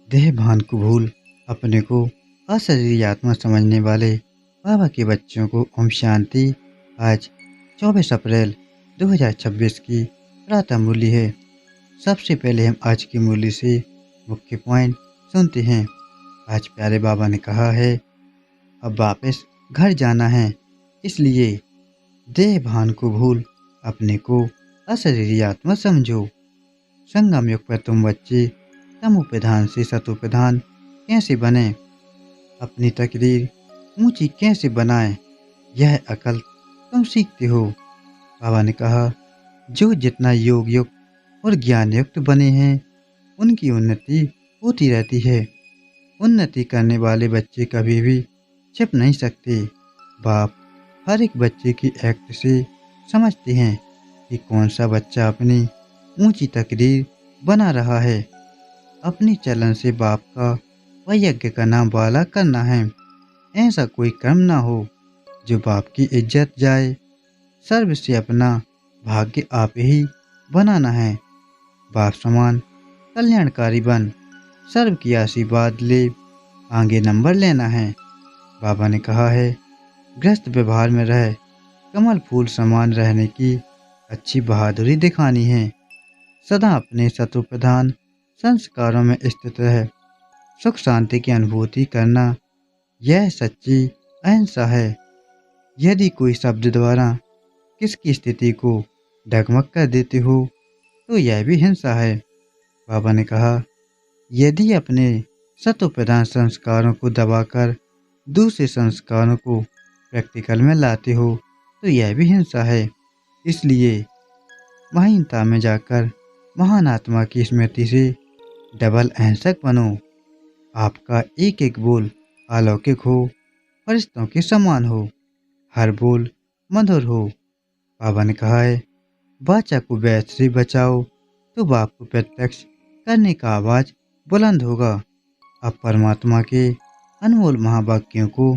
देह भान को भूल अपने को अशरीरी आत्मा समझने वाले बाबा के बच्चों को ओम शांति। आज 24 अप्रैल 2026 की प्रातः मूल्य है। सबसे पहले हम आज की मूल्य से मुख्य पॉइंट सुनते हैं। आज प्यारे बाबा ने कहा है, अब वापस घर जाना है, इसलिए देह भान को भूल अपने को अशरीरी आत्मा समझो। संगम युग पर तुम बच्चे तमोप्रधान से सतोप्रधान कैसे बने, अपनी तकदीर ऊंची कैसे बनाए, यह अकल तुम सीखते हो। बाबा ने कहा, जो जितना योग युक्त और ज्ञान युक्त बने हैं उनकी उन्नति होती रहती है। उन्नति करने वाले बच्चे कभी भी छिप नहीं सकते। बाप हर एक बच्चे की एक्ट से समझते हैं कि कौन सा बच्चा अपनी ऊंची तकदीर बना रहा है। अपनी चलन से बाप का व यज्ञ का नाम वाला करना है। ऐसा कोई कर्म ना हो जो बाप की इज्जत जाए। सर्व से अपना भाग्य आप ही बनाना है। बाप समान कल्याणकारी बन सर्व की आशीर्वाद ले आगे नंबर लेना है। बाबा ने कहा है, ग्रस्त व्यवहार में रह कमल फूल समान रहने की अच्छी बहादुरी दिखानी है। सदा अपने सतोप्रधान संस्कारों में स्थित रह सुख शांति की अनुभूति करना, यह सच्ची अहिंसा है। यदि कोई शब्द द्वारा किसकी स्थिति को डगमग कर देते हो तो यह भी हिंसा है। बाबा ने कहा, यदि अपने सतोप्रधान संस्कारों को दबाकर दूसरे संस्कारों को प्रैक्टिकल में लाते हो तो यह भी हिंसा है। इसलिए महानता में जाकर महान आत्मा की स्मृति से डबल अहिंसक बनो। आपका एक एक बोल अलौकिक हो, फरिश्तों के समान हो, हर बोल मधुर हो। बाबा ने कहा है, वाचा को वैध से बचाओ तो बाप को प्रत्यक्ष करने का आवाज बुलंद होगा। अब परमात्मा के अनमोल महावाक्यों को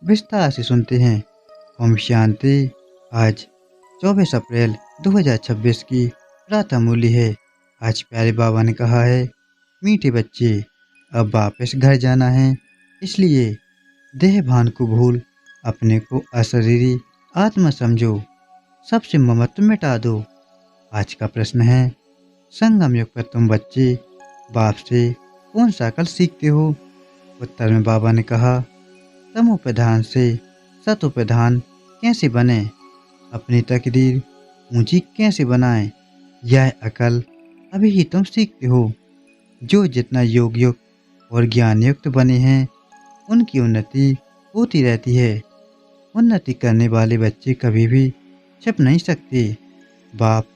विस्तार से सुनते हैं। ओम शांति। आज 24 अप्रैल 2026 की प्रातः मूल्य है। आज प्यारे बाबा ने कहा है, मीठे बच्चे अब वापस घर जाना है, इसलिए देह भान को भूल अपने को अशरीरी आत्मा समझो। सबसे ममत्व मिटा दो। आज का प्रश्न है, संगम युग पर तुम बच्चे बाप से कौन सा अकल सीखते हो। उत्तर में बाबा ने कहा, तमोप्रधान से सतोप्रधान कैसे बने, अपनी तकदीर ऊंची कैसे बनाएं, यह अकल अभी ही तुम सीखते हो। जो जितना योग युक्त और ज्ञान युक्त बने हैं उनकी उन्नति होती रहती है। उन्नति करने वाले बच्चे कभी भी छिप नहीं सकते। बाप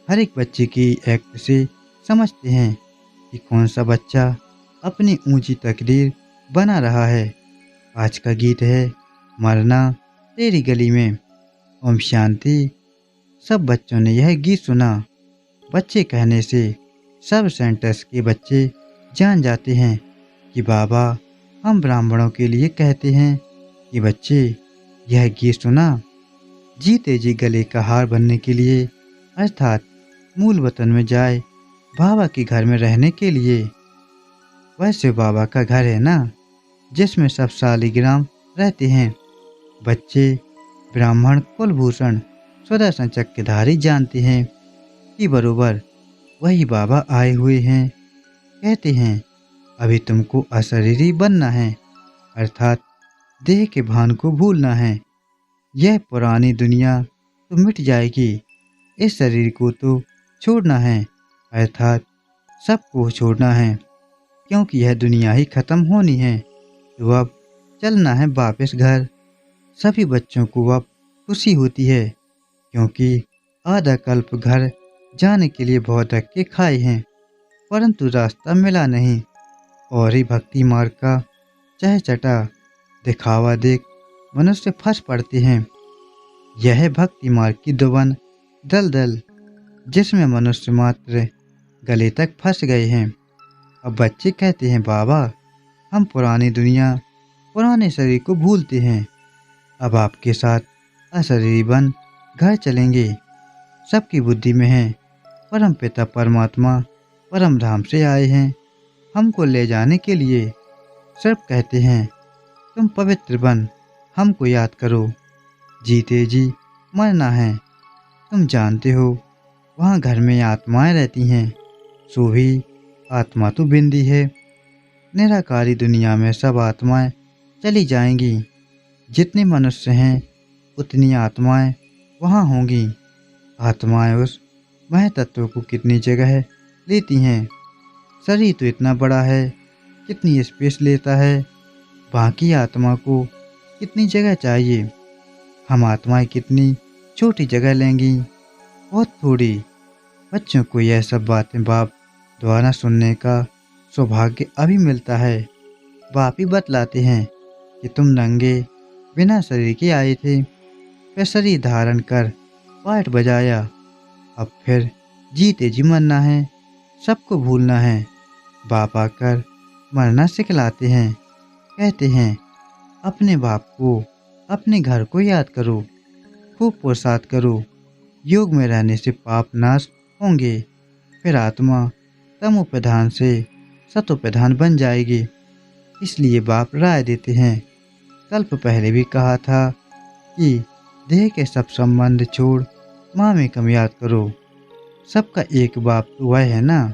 हर एक बच्चे की एक्ट से समझते हैं कि कौन सा बच्चा अपनी ऊंची तकदीर बना रहा है। आज का गीत है, मरना तेरी गली में। ओम शांति। सब बच्चों ने यह गीत सुना। बच्चे कहने से सब सेंटर्स के बच्चे जान जाते हैं कि बाबा हम ब्राह्मणों के लिए कहते हैं कि बच्चे यह गीत सुना जीते जी गले का हार बनने के लिए, अर्थात मूल वतन में जाए बाबा के घर में रहने के लिए। वैसे बाबा का घर है ना, जिसमें सब शालिग्राम रहते हैं। बच्चे ब्राह्मण कुलभूषण सुदर्शन चक्रधारी जानते हैं कि बरोबर वही बाबा आए हुए हैं। कहते हैं, अभी तुमको अशरीरी बनना है, अर्थात देह के भान को भूलना है। यह पुरानी दुनिया तो मिट जाएगी, इस शरीर को तो छोड़ना है, अर्थात सबको छोड़ना है, क्योंकि यह दुनिया ही खत्म होनी है। तो अब चलना है वापस घर। सभी बच्चों को अब खुशी होती है, क्योंकि आधा कल्प घर जाने के लिए बहुत धक्के खाए हैं, परंतु रास्ता मिला नहीं। और ही भक्ति मार्ग का चहचटा दिखावा देख मनुष्य फंस पड़ते हैं। यह भक्ति मार्ग की दुबन दलदल, जिसमें मनुष्य मात्र गले तक फंस गए हैं। अब बच्चे कहते हैं, बाबा हम पुरानी दुनिया पुराने शरीर को भूलते हैं, अब आपके साथ अशरीरी बन घर चलेंगे। सबकी बुद्धि में है, परम पिता परमात्मा परम धाम से आए हैं, हमको ले जाने के लिए सिर्फ कहते हैं तुम पवित्र बन हमको याद करो, जीते जी मरना है। तुम जानते हो वहाँ घर में आत्माएं रहती हैं, सो भी आत्मा तो बिंदी है। निराकारी दुनिया में सब आत्माएं चली जाएंगी, जितने मनुष्य हैं उतनी आत्माएं वहाँ होंगी। आत्माएं उस वह तत्व को कितनी जगह लेती हैं। शरीर तो इतना बड़ा है, कितनी स्पेस लेता है, बाकी आत्मा को कितनी जगह चाहिए। हम आत्माएं कितनी छोटी जगह लेंगी, बहुत थोड़ी। बच्चों को यह सब बातें बाप द्वारा सुनने का सौभाग्य अभी मिलता है। बाप ही बतलाते हैं कि तुम नंगे बिना शरीर के आए थे, फिर शरीर धारण कर पाठ बजाया, अब फिर जीते जी मरना है, सबको भूलना है। बाप आकर मरना सिखलाते हैं, कहते हैं अपने बाप को, अपने घर को याद करो, खूब पुरुषार्थ करो। योग में रहने से पाप नाश होंगे, फिर आत्मा तमो प्रधान से सतो प्रधान बन जाएगी। इसलिए बाप राय देते हैं, कल्प पहले भी कहा था कि देह के सब संबंध छोड़ माँ में कम याद करो। सबका एक बाप तो वह है ना।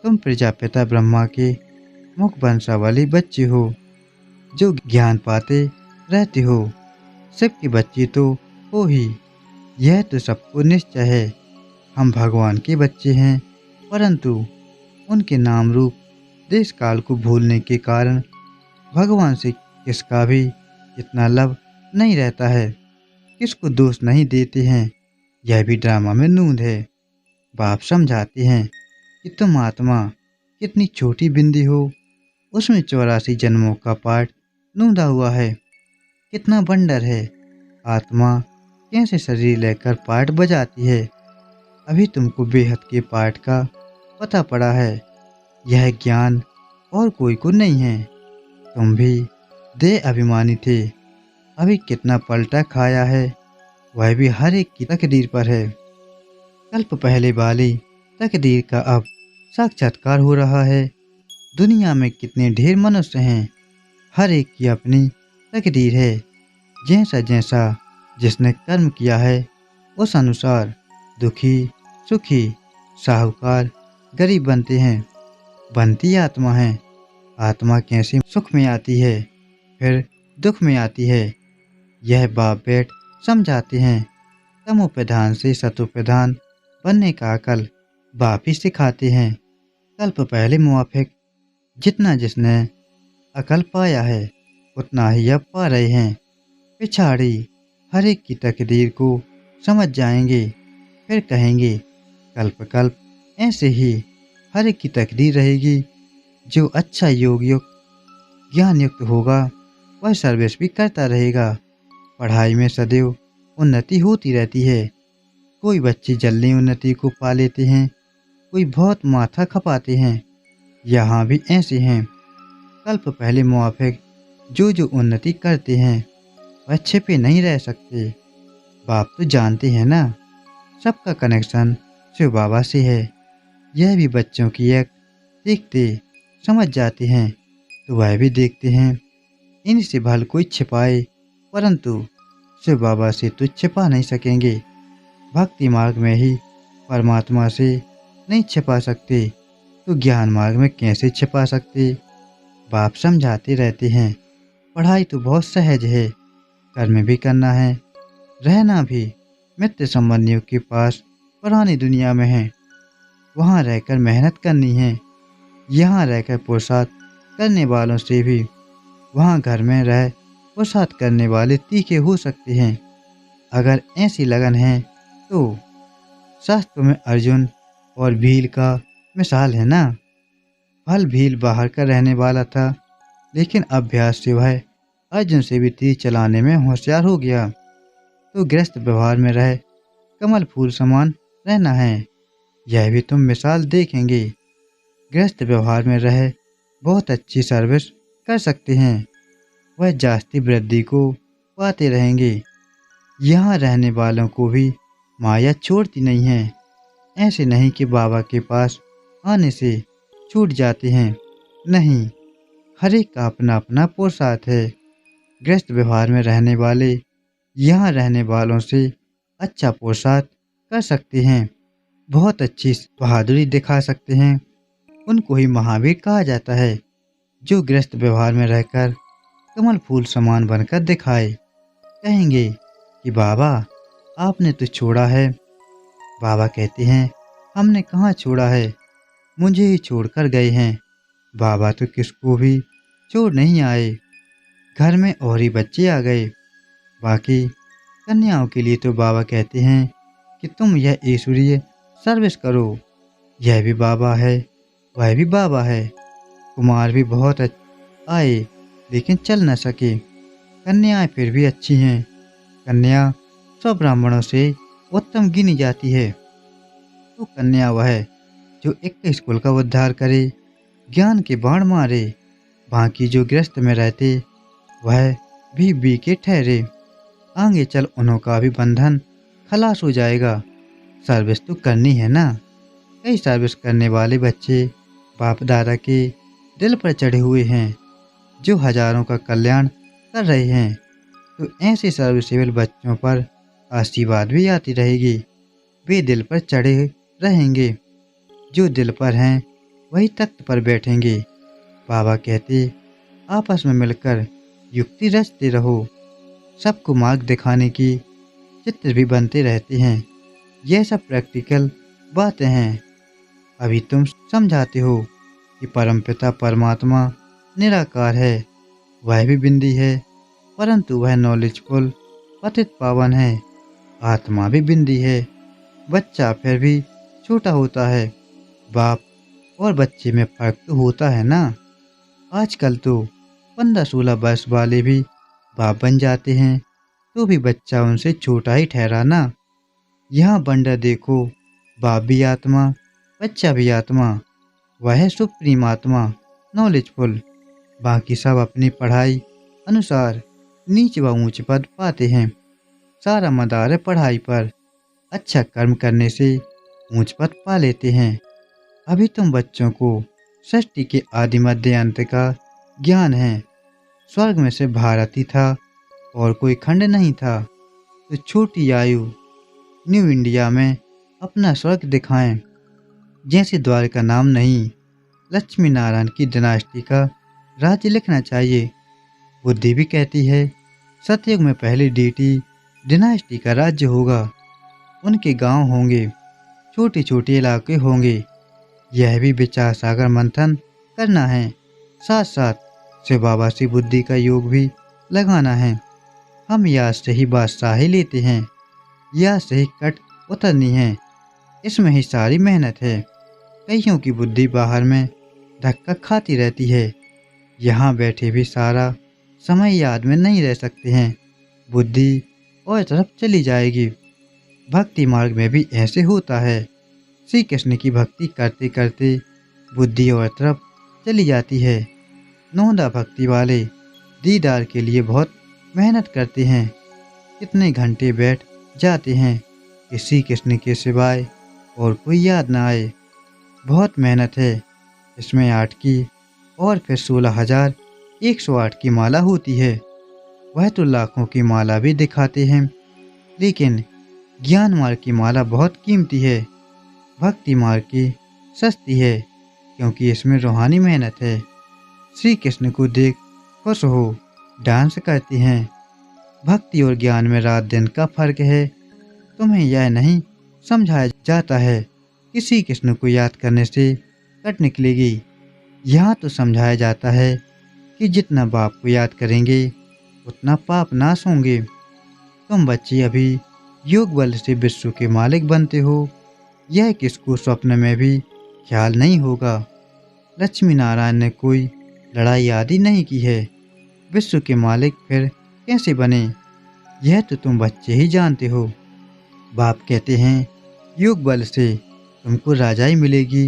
तुम प्रजापिता ब्रह्मा के मुख वंशावली बच्चे हो, जो ज्ञान पाते रहते हो। सबके बच्चे तो हो ही, यह तो सबको निश्चय है। हम भगवान के बच्चे हैं, परंतु उनके नाम रूप देश काल को भूलने के कारण भगवान से किसका भी इतना लब नहीं रहता है, किसको दोष नहीं देते हैं। यह भी ड्रामा में नूंद है। बाप समझाते हैं कि तुम आत्मा कितनी छोटी बिंदी हो, उसमें 84 जन्मों का पाठ नूंदा हुआ है। कितना बंडर है, आत्मा कैसे शरीर लेकर पाठ बजाती है। अभी तुमको बेहद के पाठ का पता पड़ा है। यह ज्ञान और कोई को नहीं है। तुम भी देह अभिमानी थे, अभी कितना पलटा खाया है, वह भी हर एक की तकदीर पर है। कल्प पहले वाली तकदीर का अब साक्षात्कार हो रहा है। दुनिया में कितने ढेर मनुष्य हैं, हर एक की अपनी तकदीर है। जैसा जैसा जिसने कर्म किया है, उस अनुसार दुखी सुखी साहूकार गरीब बनते हैं। बनती आत्मा है। आत्मा कैसे सुख में आती है, फिर दुख में आती है, यह बाप बेट समझाते हैं। तमो प्रधान से सतो प्रधान बनने का अकल बाप ही सिखाते हैं। कल्प पहले मुआफिक जितना जिसने अकल पाया है, उतना ही अब पा रहे हैं। पिछाड़ी हर एक की तकदीर को समझ जाएंगे, फिर कहेंगे कल्प कल्प ऐसे ही हर एक की तकदीर रहेगी। जो अच्छा योग युक्त ज्ञान युक्त होगा, वह सर्विस भी करता रहेगा। पढ़ाई में सदैव उन्नति होती रहती है। कोई बच्चे जल्दी उन्नति को पा लेते हैं, कोई बहुत माथा खपाते हैं। यहाँ भी ऐसे हैं। कल्प पहले मुआफिक जो जो उन्नति करते हैं, वह छिपे नहीं रह सकते। बाप तो जानते हैं ना, सबका कनेक्शन शिव बाबा से है। यह भी बच्चों की एक देखते समझ जाते हैं, तो वह भी देखते हैं। इनसे भल कोई छिपाए, परंतु शिव बाबा से तो छिपा नहीं सकेंगे। भक्ति मार्ग में ही परमात्मा से नहीं छिपा सकते, तो ज्ञान मार्ग में कैसे छिपा सकते। बाप समझाते रहते हैं, पढ़ाई तो बहुत सहज है, कर्म भी करना है, रहना भी मित्र संबंधियों के पास पुरानी दुनिया में है। वहाँ रहकर मेहनत करनी है। यहाँ रहकर पुरुषार्थ करने वालों से भी वहाँ घर में रह पुरुषार्थ करने वाले तीखे हो सकते हैं। अगर ऐसी लगन है तो शास्त्र में अर्जुन और भील का मिसाल है ना। फल भील बाहर का रहने वाला था, लेकिन अभ्यास से वह अर्जुन से भी तीर चलाने में होशियार हो गया। तो गृहस्थ व्यवहार में रह कमल फूल समान रहना है। यह भी तुम मिसाल देखेंगे। गृहस्थ व्यवहार में रह बहुत अच्छी सर्विस कर सकते हैं, वह जास्ती वृद्धि को पाते रहेंगे। यहाँ रहने वालों को भी माया छोड़ती नहीं है। ऐसे नहीं कि बाबा के पास आने से छूट जाते हैं। नहीं, हर एक का अपना अपना पुरुषार्थ है। गृहस्थ व्यवहार में रहने वाले यहाँ रहने वालों से अच्छा पुरुषार्थ कर सकते हैं, बहुत अच्छी बहादुरी दिखा सकते हैं। उनको ही महावीर कहा जाता है, जो गृहस्थ व्यवहार में रहकर कमल फूल समान बनकर दिखाए। कहेंगे कि बाबा, आपने तो छोड़ा है। बाबा कहते हैं, हमने कहाँ छोड़ा है, मुझे ही छोड़कर गए हैं। बाबा तो किसको भी छोड़ नहीं आए। घर में और ही बच्चे आ गए। बाकी कन्याओं के लिए तो बाबा कहते हैं कि तुम यह ईश्वरीय सर्विस करो। यह भी बाबा है, वह भी बाबा है। कुमार भी बहुत आए, लेकिन चल न सके। कन्याएं फिर भी अच्छी हैं। कन्या सब ब्राह्मणों से उत्तम गिनी जाती है। तो कन्या वह है जो 21 कुल का उद्धार करे, ज्ञान के बाण मारे। बाकी जो गृहस्थ में रहते, वह भी बीके ठहरे। आगे चल उन्हों का भी बंधन खलास हो जाएगा। सर्विस तो करनी है ना। कई सर्विस करने वाले बच्चे बाप दादा के दिल पर चढ़े हुए हैं, जो हजारों का कल्याण कर रहे हैं। तो ऐसे सर्विसेबल बच्चों पर आशीर्वाद भी आती रहेगी। वे दिल पर चढ़े रहेंगे। जो दिल पर हैं वही तख्त पर बैठेंगे। बाबा कहते, आपस में मिलकर युक्ति रचते रहो। सबको मार्ग दिखाने की चित्र भी बनते रहते हैं। यह सब प्रैक्टिकल बातें हैं। अभी तुम समझाते हो कि परमपिता परमात्मा निराकार है, वह भी बिंदी है, परंतु वह नॉलेजफुल पतित पावन है। आत्मा भी बिंदी है। बच्चा फिर भी छोटा होता है। बाप और बच्चे में फर्क तो होता है ना। आजकल तो 15-16 वर्ष वाले भी बाप बन जाते हैं, तो भी बच्चा उनसे छोटा ही ठहरा ना। यहाँ बंडर देखो, बाप भी आत्मा, बच्चा भी आत्मा। वह है सुप्रीम आत्मा, नॉलेजफुल। बाकी सब अपनी पढ़ाई अनुसार नीच व ऊंच पद पाते हैं। सारा मदार है पढ़ाई पर। अच्छा कर्म करने से ऊंच पद पा लेते हैं। अभी तुम बच्चों को सृष्टि के आदि मध्य अंत का ज्ञान है। स्वर्ग में से भारत ही था और कोई खंड नहीं था। तो छोटी आयु न्यू इंडिया में अपना स्वर्ग दिखाएं। जैसे द्वारका नाम नहीं, लक्ष्मी नारायण की डिनास्टी का राज्य लिखना चाहिए। बुद्धि भी कहती है, सतयुग में पहले डीटी डिनास्टी का राज्य होगा। उनके गांव होंगे, छोटे छोटे इलाके होंगे। यह भी विचार सागर मंथन करना है। साथ साथ शिव बाबा से बुद्धि का योग भी लगाना है। हम याद से ही बादशाही लेते हैं, याद से ही कट उतरनी है। इसमें ही सारी मेहनत है। कईयों की बुद्धि बाहर में धक्का खाती रहती है। यहाँ बैठे भी सारा समय याद में नहीं रह सकते हैं। बुद्धि और तरफ चली जाएगी। भक्ति मार्ग में भी ऐसे होता है। श्री कृष्ण की भक्ति करते करते बुद्धि और तरफ चली जाती है। नौंदा भक्ति वाले दीदार के लिए बहुत मेहनत करते हैं। कितने घंटे बैठ जाते हैं कि श्री कृष्ण के सिवाय और कोई याद ना आए। बहुत मेहनत है। इसमें 8 की और फिर 16,108 की माला होती है। वह तो लाखों की माला भी दिखाते हैं, लेकिन ज्ञान मार्ग की माला बहुत कीमती है। भक्ति मार्ग की सस्ती है, क्योंकि इसमें रूहानी मेहनत है। श्री कृष्ण को देख खुश हो डांस करते हैं। भक्ति और ज्ञान में रात दिन का फर्क है। तुम्हें यह नहीं समझाया जाता है कि श्री कृष्ण को याद करने से कट निकलेगी। यहाँ तो समझाया जाता है कि जितना बाप को याद करेंगे उतना पाप नाश होंगे। तुम बच्चे अभी योग बल से विश्व के मालिक बनते हो। यह किसको स्वप्न में भी ख्याल नहीं होगा। लक्ष्मी नारायण ने कोई लड़ाई आदि नहीं की है। विश्व के मालिक फिर कैसे बने, यह तो तुम बच्चे ही जानते हो। बाप कहते हैं, योग बल से तुमको राजाई मिलेगी,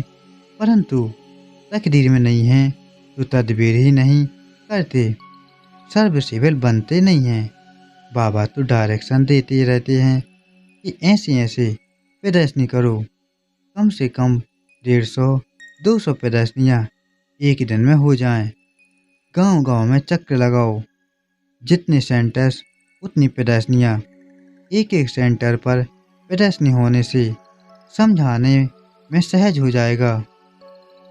परंतु तकदीर में नहीं है तो तदबीर ही नहीं करते, सर्विसेबल बनते नहीं हैं। बाबा तो डायरेक्शन देते रहते हैं कि ऐसे ऐसे प्रदर्शनी करो। कम से कम 150-200 प्रदर्शनियाँ एक दिन में हो जाएं। गांव-गांव में चक्र लगाओ, जितने सेंटर्स उतनी प्रदर्शनियां। एक-एक सेंटर पर प्रदर्शनी होने से समझाने में सहज हो जाएगा।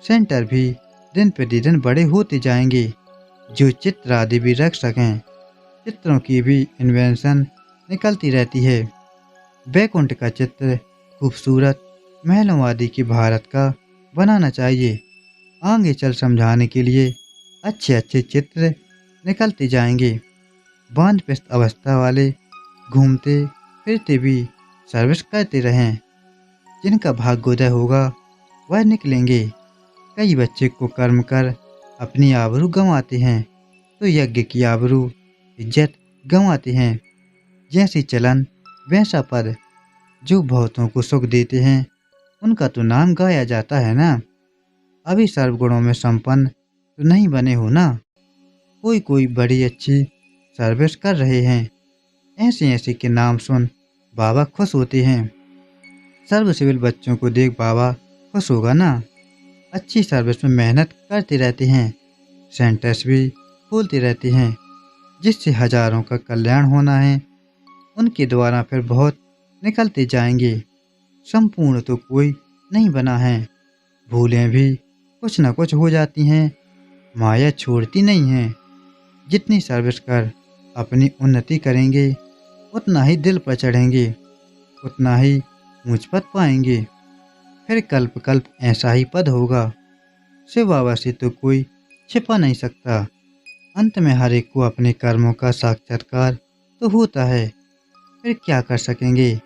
सेंटर भी दिन प्रतिदिन बड़े होते जाएंगे, जो चित्र आदि भी रख सकें। चित्रों की भी इन्वेंशन निकलती रहती है। बैकुंठ का चित्र खूबसूरत महलों आदि की भारत का बनाना चाहिए। आगे चल समझाने के लिए अच्छे अच्छे चित्र निकलते जाएंगे। वानप्रस्थ अवस्था वाले घूमते फिरते भी सर्विस करते रहें। जिनका भाग्योदय होगा वह निकलेंगे। कई बच्चे को कर्म कर अपनी आबरू गंवाते हैं, तो यज्ञ की आबरू इज्जत गंवाते हैं। जैसी चलन वैसा पद। जो बहुतों को सुख देते हैं उनका तो नाम गाया जाता है ना। अभी सर्वगुणों में संपन्न तो नहीं बने हो ना। कोई कोई बड़ी अच्छी सर्विस कर रहे हैं। ऐसे ऐसे के नाम सुन बाबा खुश होते हैं। सर्व सिविल बच्चों को देख बाबा खुश होगा ना। अच्छी सर्विस में मेहनत करते रहते हैं। सेंटर्स भी खोलते रहते हैं, जिससे हजारों का कल्याण होना है। उनके द्वारा फिर बहुत निकलते जाएंगे। संपूर्ण तो कोई नहीं बना है। भूलें भी कुछ न कुछ हो जाती हैं। माया छोड़ती नहीं है। जितनी सर्विस कर अपनी उन्नति करेंगे, उतना ही दिल पर चढ़ेंगे, उतना ही ऊंच पद पाएंगे। फिर कल्प कल्प ऐसा ही पद होगा। शिव बाबा से तो कोई छिपा नहीं सकता। अंत में हर एक को अपने कर्मों का साक्षात्कार तो होता है। फिर क्या कर सकेंगे,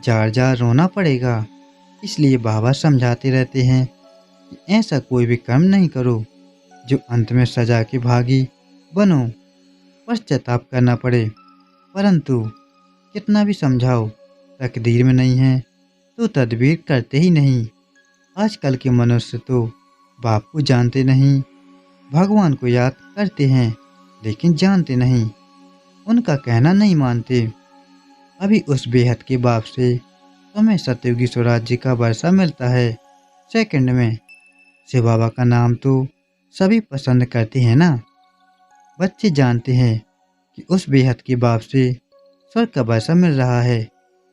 जार जार रोना पड़ेगा। इसलिए बाबा समझाते रहते हैं कि ऐसा कोई भी कर्म नहीं करो जो अंत में सजा के भागी बनो, पश्चाताप करना पड़े। परंतु कितना भी समझाओ, तकदीर में नहीं है तो तदबीर करते ही नहीं। आजकल के मनुष्य तो बाप को जानते नहीं, भगवान को याद करते हैं लेकिन जानते नहीं, उनका कहना नहीं मानते। अभी उस बेहद के बाप से तुम्हें सतयुगी स्वराज्य का वर्षा मिलता है सेकंड में। शिव बाबा का नाम तो सभी पसंद करते हैं ना। बच्चे जानते हैं कि उस बेहद के बाप से स्वर्ग का वर्षा मिल रहा है।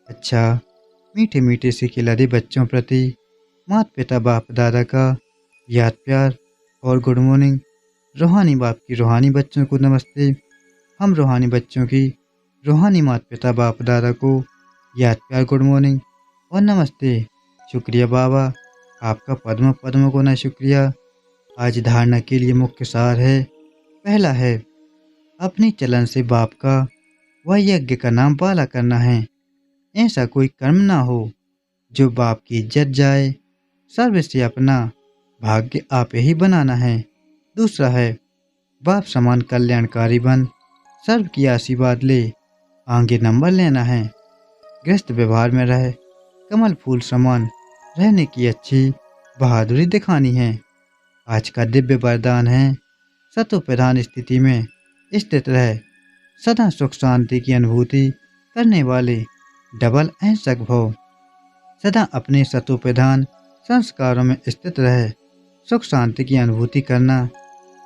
अच्छा, मीठे मीठे से खिलाते बच्चों प्रति माता पिता बाप दादा का याद प्यार और गुड मॉर्निंग। रूहानी बाप की रूहानी बच्चों को नमस्ते। हम रूहानी बच्चों की रूहानी माता पिता बाप दादा को याद प्यार गुड मॉर्निंग और नमस्ते। शुक्रिया बाबा, आपका पद्म पद्म गुना शुक्रिया। आज धारणा के लिए मुख्य सार है। पहला है, अपनी चलन से बाप का व यज्ञ का नाम बाला करना है। ऐसा कोई कर्म ना हो जो बाप की इज्जत जाए। सर्व से अपना भाग्य आप ही बनाना है। दूसरा है, बाप समान कल्याणकारी बन सर्व की आशीर्वाद ले आगे नंबर लेना है। गृहस्थ व्यवहार में रहे कमल फूल समान रहने की अच्छी बहादुरी दिखानी है। आज का दिव्य वरदान है, सतो प्रधान स्थिति में स्थित रहे सदा सुख शांति की अनुभूति करने वाले डबल अहिंसक भव। सदा अपने सतो प्रधान संस्कारों में स्थित रहे सुख शांति की अनुभूति करना,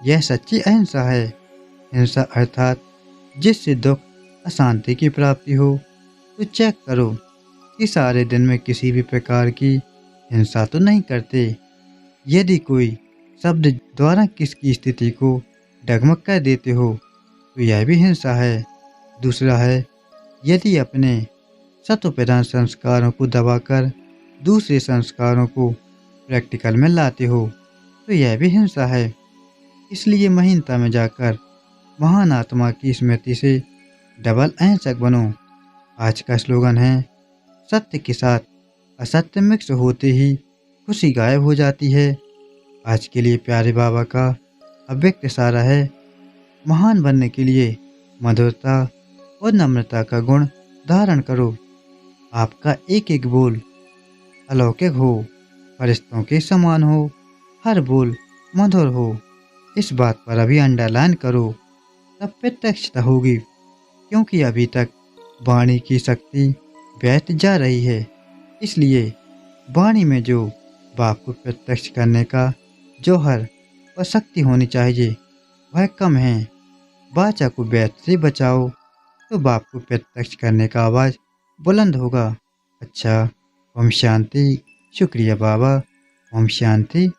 यह सच्ची अहिंसा है। हिंसा अर्थात जिससे दुख अशांति की प्राप्ति हो। तो चेक करो कि सारे दिन में किसी भी प्रकार की हिंसा तो नहीं करते। यदि कोई शब्द द्वारा किसकी स्थिति को डगमग कर देते हो तो यह भी हिंसा है। दूसरा है, यदि अपने सत्वप्रधान संस्कारों को दबाकर दूसरे संस्कारों को प्रैक्टिकल में लाते हो तो यह भी हिंसा है। इसलिए महीनता में जाकर महान आत्मा की स्मृति से डबल अहिंसक बनो। आज का स्लोगन है, सत्य के साथ असत्य मिक्स होते ही खुशी गायब हो जाती है। आज के लिए प्यारे बाबा का अव्यक्त इशारा है, महान बनने के लिए मधुरता और नम्रता का गुण धारण करो। आपका एक एक बोल अलौकिक हो, फरिश्तों के समान हो, हर बोल मधुर हो। इस बात पर अभी अंडरलाइन करो, तब प्रत्यक्षता होगी। क्योंकि अभी तक वाणी की शक्ति व्यर्थ जा रही है। इसलिए वाणी में जो बाप को प्रत्यक्ष करने का जौहर और शक्ति होनी चाहिए, वह कम है। बाचा को व्यर्थ से बचाओ तो बाप को प्रत्यक्ष करने का आवाज बुलंद होगा। अच्छा, ओम शांति। शुक्रिया बाबा। ओम शांति।